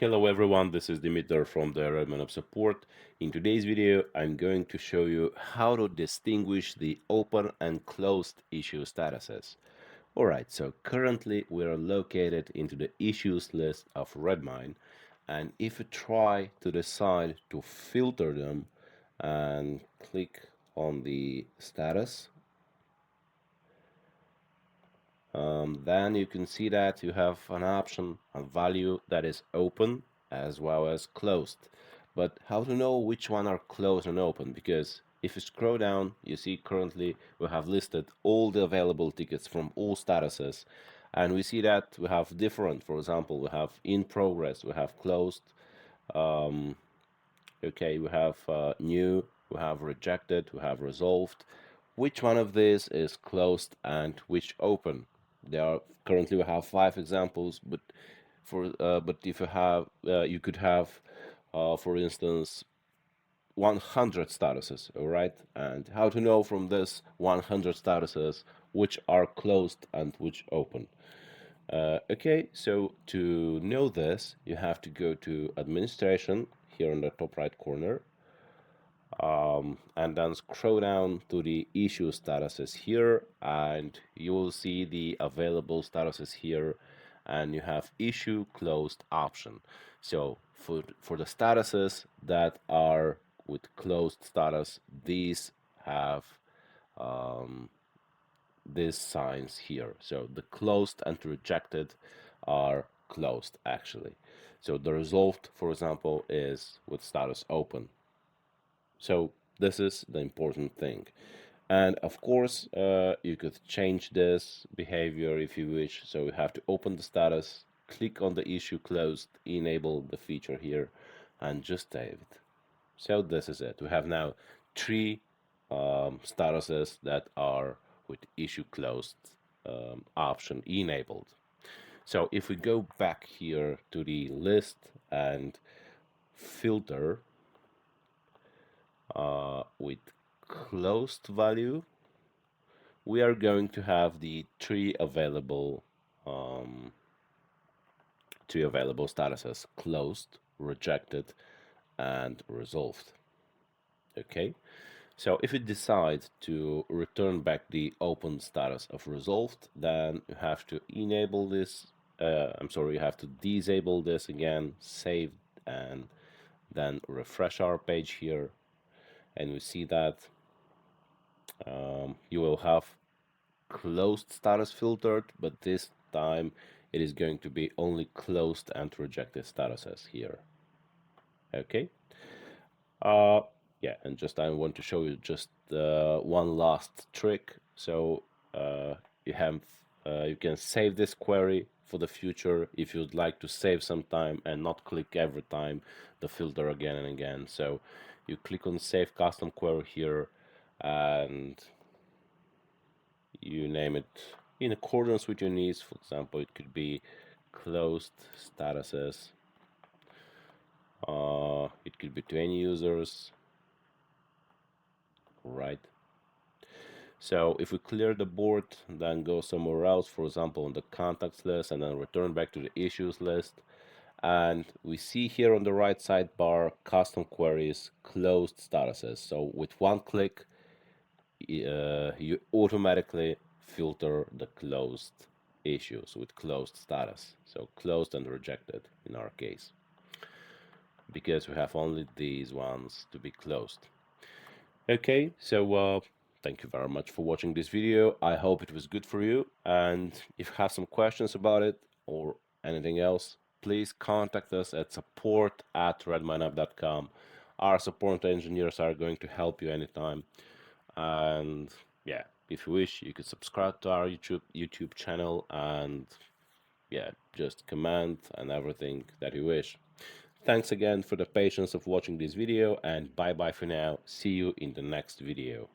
Hello everyone, this is Dimitar from the RedmineUP support. In today's video, I'm going to show you how to distinguish the open and closed issue statuses. Alright, so currently we are located into the issues list of Redmine, and if you try to decide to filter them and click on the status, then you can see that you have an option, a value that is open as well as closed. But how to know which one are closed and open? Because if you scroll down, you see currently we have listed all the available tickets from all statuses. And we see that we have different, for example, we have in progress, we have closed, okay, we have new, we have rejected, we have resolved. Which one of these is closed and which open? There are currently we have 5 examples, but if you have you could have, for instance, 100 statuses, all right? And how to know from this 100 statuses which are closed and which open? Okay, so to know this, you have to go to administration here in the top right corner, and then scroll down to the issue statuses here, and you will see the available statuses here, and you have issue closed option. So for the statuses that are with closed status, these have these signs here. So the closed and rejected are closed actually. So the resolved, for example, is with status open. So this is the important thing. And of course, you could change this behavior if you wish. So you have to open the status, click on the issue closed, enable the feature here, and just save it. So this is it. We have now 3 statuses that are with issue closed option enabled. So if we go back here to the list and filter with closed value, we are going to have the three available statuses: closed, rejected, and resolved. Okay, so if you decide to return back the open status of resolved, then you have to enable this. You have to disable this again, save, and then refresh our page here, and we see that you will have closed status filtered, but this time it is going to be only closed and rejected statuses here. Okay. Yeah, and just I want to show you just one last trick. So you can save this query for the future if you'd like to save some time and not click every time the filter again and again. So you click on save custom query here, and you name it in accordance with your needs. For example, it could be closed statuses, it could be to any users, right? So if we clear the board, then go somewhere else, for example, on the contacts list, and then return back to the issues list, and we see here on the right sidebar custom queries, closed statuses. So with one click, you automatically filter the closed issues with closed status. So closed and rejected in our case, because we have only these ones to be closed. Okay, so thank you very much for watching this video. I hope it was good for you, and if you have some questions about it or anything else, please contact us at support@redmineup.com. Our support engineers are going to help you anytime. And yeah, if you wish, you could subscribe to our YouTube channel, and yeah, just comment and everything that you wish. Thanks again for the patience of watching this video, and bye bye for now. See you in the next video.